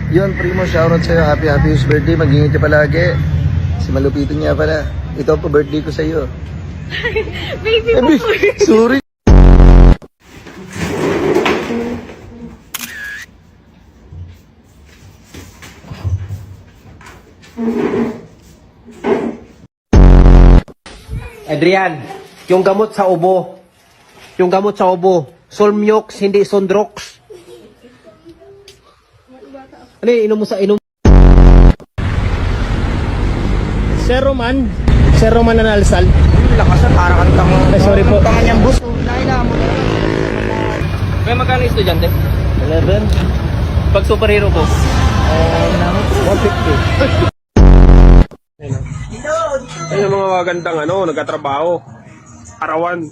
Yun, Primo, shoutout sa'yo. Happy birthday. Mag-ingat ka palagi. Si malupitin niya pala. Ito po, birthday ko sa'yo. Baby mo po. Sorry. Adrian, yung gamot sa ubo. Yung gamot sa ubo. Solmiox, hindi Sondrox. Ano yung inom mo sa inom? Sir Roman na nalsal. Lakas na, para kang tanga. Ay, sorry po. Tangan niyang bus. Kaya magkano yung estudyante? 11. Pag superhero po? 150. Ayun yung mga magandang nagkatrabaho. Arawan.